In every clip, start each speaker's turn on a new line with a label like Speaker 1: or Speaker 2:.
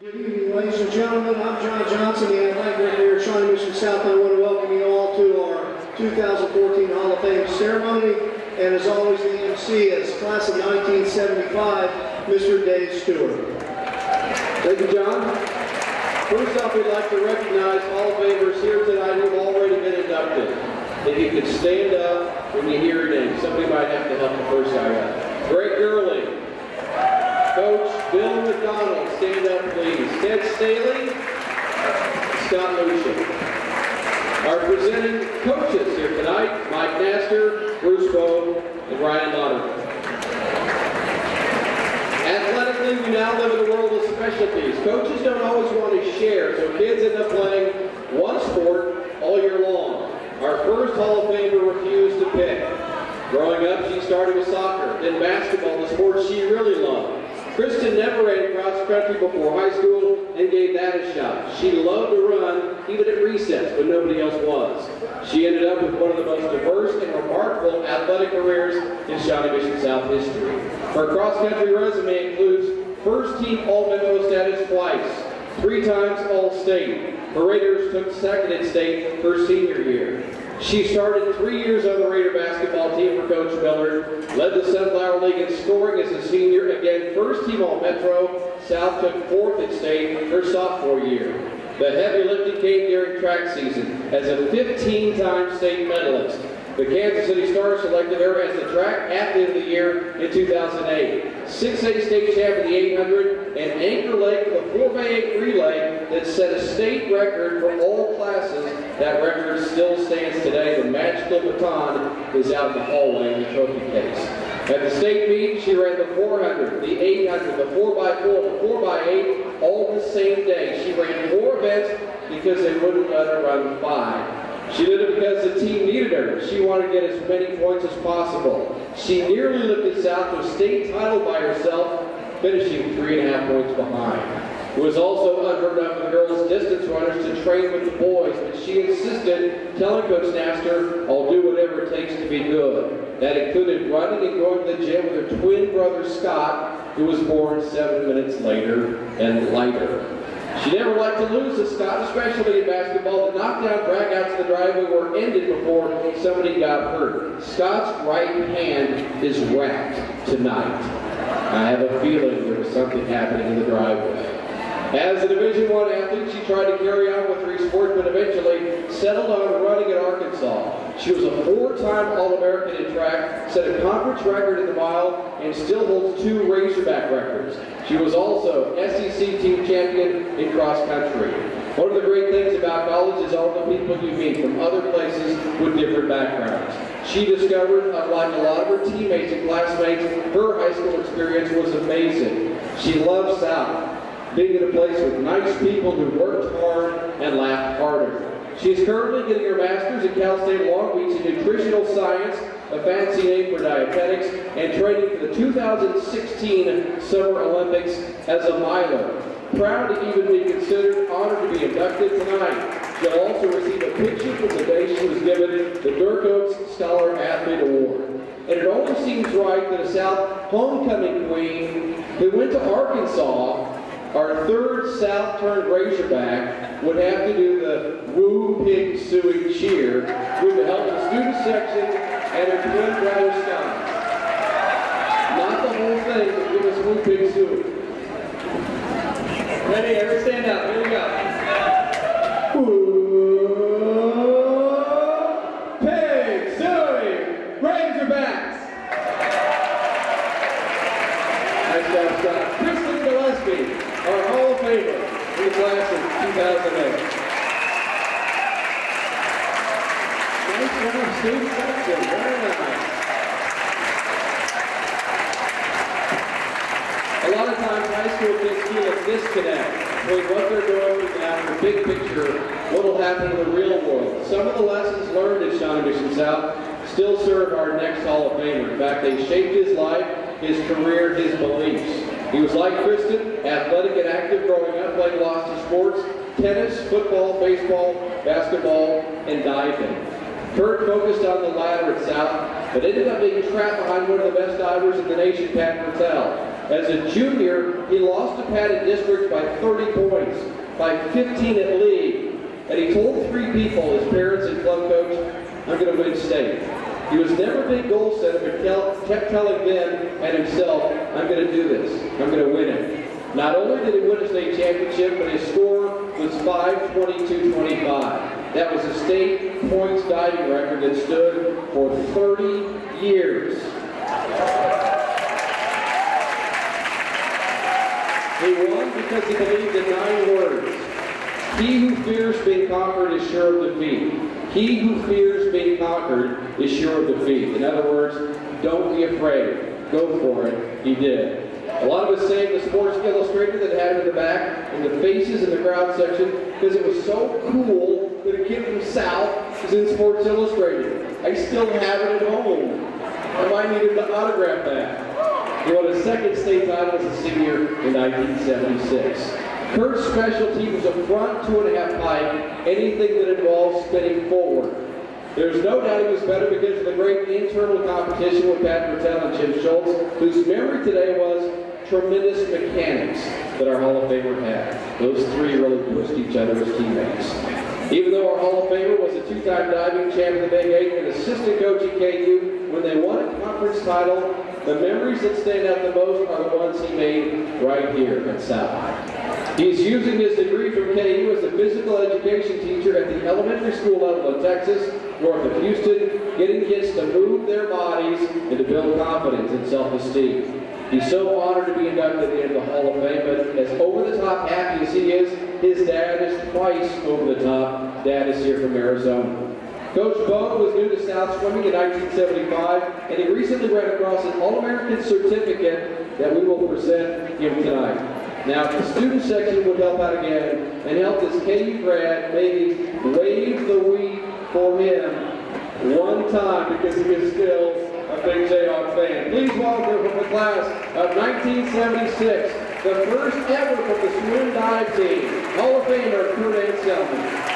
Speaker 1: Good evening, ladies and gentlemen. I'm John Johnson, the athletic director here at Shawnee Mission South. I want to welcome you all to our 2014 Hall of Fame ceremony. And as always, the MC is class of 1975, Mr. Dave Stewart.
Speaker 2: Thank you, John. First off, we'd like to recognize Hall of Famers here tonight who have already been inducted. If you could stand up when you hear your name. Somebody might have to help the first guy out. Greg Gurley. Coach Bill McDonald, stand up please. Ted Staley, Scott Lucian. Our presenting coaches here tonight, Mike Naster, Bruce Bowe, and Ryan Lauder. Athletically, we now live in a world of specialties. Coaches don't always want to share, so kids end up playing one sport all year long. Our first Hall of Famer refused to pick. Growing up, she started with soccer, then basketball, the sport she really loved. Kristen never ran cross country before high school and gave that a shot. She loved to run, even at recess, when nobody else was. She ended up with one of the most diverse and remarkable athletic careers in Shawnee Mission South history. Her cross-country resume includes first-team All-Metro status twice, 3 times All-State. Her Raiders took second in state her senior year. She started 3 years on the Raider basketball team for Coach Miller, led the Sunflower League in scoring as a senior, again first-team All-Metro. South took 4th in state her sophomore year. The heavy lifting came during track season as a 15-time state medalist. The Kansas City Stars selected her as the track athlete of the year in 2008. 6A state champ in the 800 and Anchor Lake for the 4x8 relay that set a state record for all classes. That record still stands today. The magical baton is out in the hallway in the trophy case. At the state meet, she ran the 400, the 800, the 4x4, the 4x8, all the same day. She ran 4 events because they wouldn't let her run 5. She did it because the team needed her. She wanted to get as many points as possible. She nearly lifted South to a state title by herself, finishing 3.5 points behind. It was also unheard of for girls distance runners to train with the boys, but she insisted, telling Coach Naster, "I'll do whatever it takes to be good." That included running and going to the gym with her twin brother Scott, who was born 7 minutes later and lighter. She never liked to lose to Scott, especially in basketball. The knockdown dragouts in the driveway were ended before somebody got hurt. Scott's right hand is wrapped tonight. I have a feeling there was something happening in the driveway. As a Division I athlete, she tried to carry on with 3 sports, but eventually settled on running at Arkansas. She was a 4-time All-American in track, set a conference record in the mile, and still holds 2 Razorback records. She was also SEC team champion in cross country. One of the great things about college is all the people you meet from other places with different backgrounds. She discovered, unlike a lot of her teammates and classmates, her high school experience was amazing. She loved South, being in a place with nice people who worked hard and laughed harder. She is currently getting her master's at Cal State Long Beach in nutritional science, a fancy name for dietetics, and training for the 2016 Summer Olympics as a miler. Proud to even be considered, honored to be inducted tonight. She'll also receive a picture from the day she was given the Dirk Oaks Scholar Athlete Award. And it only seems right that a South homecoming queen who went to Arkansas, our 3rd South turned Razorback, would have to do the Woo Pig Suey cheer with the help of the student section and her twin brother Scott. Not the whole thing, but give us Woo Pig Suey. Ready? Everybody stand up. Here we go. Woo Pig Suey Razorbacks. Nice job, Scott. Kristen Gillespie, our Hall of Famer in the class of 2008. Nice job, student section. Very nice. A lot of times high school kids feel a disconnect between what they're doing and the big picture, what will happen in the real world. Some of the lessons learned at Shawnee Mission South still serve our next Hall of Famer. In fact, they shaped his life, his career, his beliefs. He was like Kristen, athletic and active growing up, playing lots of sports, tennis, football, baseball, basketball, and diving. Kurt focused on the ladder at South, but ended up being trapped behind one of the best divers in the nation, Pat Purtell. As a junior, he lost to Patton District by 30 points, by 15 at league, and he told 3 people, his parents and club coach, "I'm going to win state." He was never a big goal setter, but kept telling them and himself, "I'm going to do this. I'm going to win it." Not only did he win a state championship, but his score was 5:22.25. That was a state points diving record that stood for 30 years. He won because he believed in 9 words. He who fears being conquered is sure of defeat. He who fears being conquered is sure of defeat. In other words, don't be afraid. Go for it. He did. A lot of us saved the Sports Illustrated that had him in the back, and the faces in the crowd section, because it was so cool that a kid from South was in Sports Illustrated. I still have it at home. I might need him to autograph that. He won his 2nd state title as a senior in 1976. Kurt's specialty was a front 2.5 pike, anything that involves spinning forward. There's no doubt he was better because of the great internal competition with Pat Bertel and Jim Schultz, whose memory today was tremendous mechanics that our Hall of Famer had. Those 3 really pushed each other as teammates. Even though our Hall of Famer was a 2-time diving champ in the Big 8 and assistant coach at KU, when they won a conference title, the memories that stand out the most are the ones he made right here at South. He's using his degree from KU as a physical education teacher at the elementary school level in Texas, north of Houston, getting kids to move their bodies and to build confidence and self-esteem. He's so honored to be inducted into the Hall of Fame, but as over-the-top happy as he is, his dad is twice over-the-top. Dad is here from Arizona. Coach Bone was new to South Swimming in 1975, and he recently ran across an All-American certificate that we will present him tonight. Now, if the student section would help out again and help this KU grad maybe wave the weed for him one time, because he is still a big Jayhawk fan. Please welcome from the class of 1976, the first ever from the swim dive team, Hall of Famer Kurt Anselmi.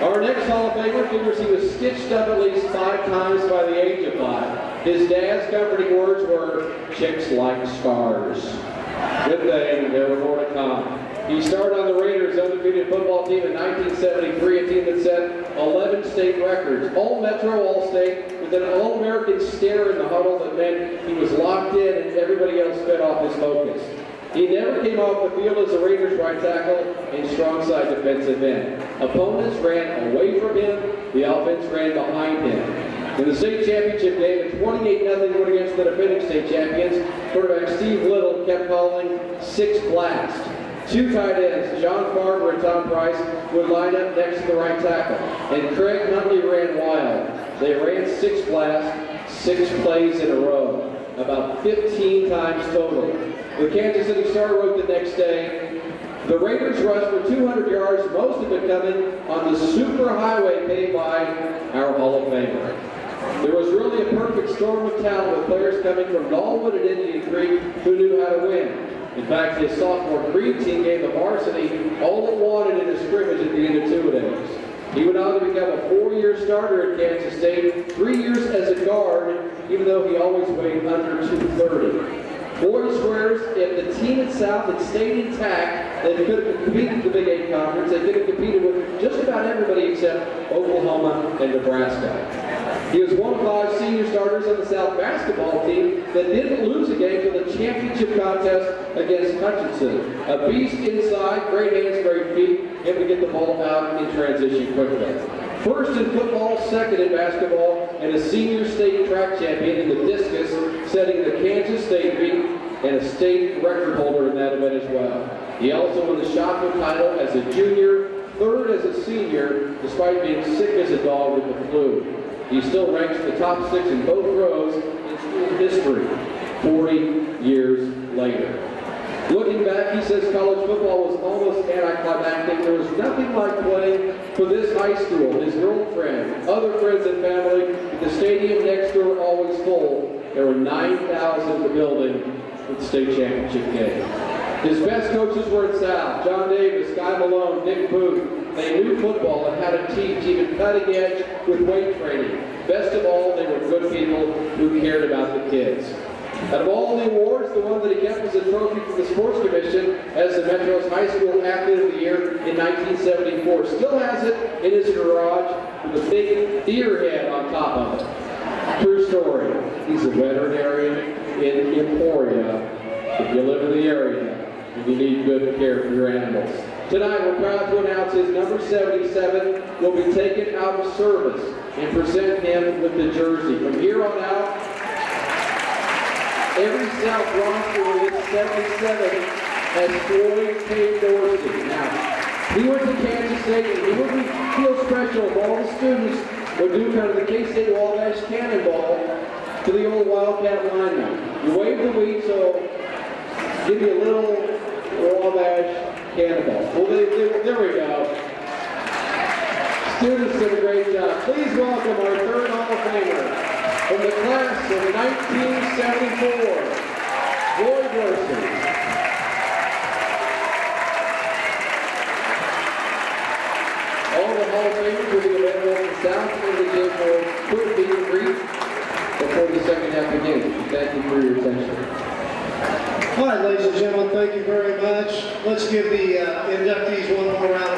Speaker 2: Our next Hall of Famer figures he was stitched up at least 5 times by the age of 5. His dad's comforting words were, "Chicks like scars." Good thing there were more to come. He started on the Raiders' undefeated football team in 1973, a team that set 11 state records, all Metro, all state, with an All-American stare in the huddle that meant he was locked in and everybody else fed off his focus. He never came off the field as a Raiders right tackle and strong side defensive end. Opponents ran away from him, the offense ran behind him. In the state championship game, a 28-0 win against the defending state champions, quarterback Steve Little kept calling 6 blast. 2 tight ends, John Farber and Tom Price, would line up next to the right tackle, and Craig Huntley ran wild. They ran 6 blast, 6 plays in a row, about 15 times total. The Kansas City Star wrote the next day, "The Raiders rushed for 200 yards, most of it coming on the super highway paved by our Hall of Famer." There was really a perfect storm of talent with players coming from Knollwood and Indian Creek who knew how to win. In fact, his sophomore Green team gave the varsity all it wanted in a scrimmage at the end of 2 days. He went on to become a 4-year starter at Kansas State, 3 years as a guard, even though he always weighed under 230. Boy swears if the team at South had stayed intact, they could have competed in the Big 8 Conference. They could have competed with just about everybody except Oklahoma and Nebraska. He was one of 5 senior starters on the South basketball team that didn't lose a game to the championship contest against Hutchinson. A beast inside, great hands, great feet, able to get the ball out in transition quickly. First in football, second in basketball, and a senior state track champion in the discus, setting the Kansas State beat and a state record holder in that event as well. He also won the shot put title as a junior, 3rd as a senior, despite being sick as a dog with the flu. He still ranks in the top 6 in both rows in school history, 40 years later. Looking back, he says college football was almost anticlimactic. There was nothing like playing for this high school, his girlfriend, other friends and family. The stadium next door always full. There were 9,000 in the building for the state championship game. His best coaches were in South: John Davis, Guy Malone, Nick Booth. They knew football and how to teach, even cutting edge with weight training. Best of all, they were good people who cared about the kids. Out of all the awards, the one that he kept was a trophy from the Sports Commission as the Metro's High School Athlete of the Year in 1974. Still has it in his garage with a big deer head on top of it. True story. He's a veterinarian in Emporia. If you live in the area and you need good care for your animals. Tonight, we're proud to announce his number 77 will be taken out of service and present him with the jersey. From here on out, every South roster with 77 has Floyd K. Dorsey. Now, he went to Kansas State, and he wouldn't feel special if all the students would do kind of the K-State Wabash cannonball to the old Wildcat lineman. You wave the weed, so give you a little Wabash cannonball. Well, there we go. Students did a great job. Please welcome our third Hall of Famer from the class of 1974, Floyd Dorsey. All the Hall of Famers will be available in the South and the gym for quick meet and greet before the second half begins. Thank you for your attention.
Speaker 1: All right, ladies and gentlemen, thank you very much. Let's give the inductees one more round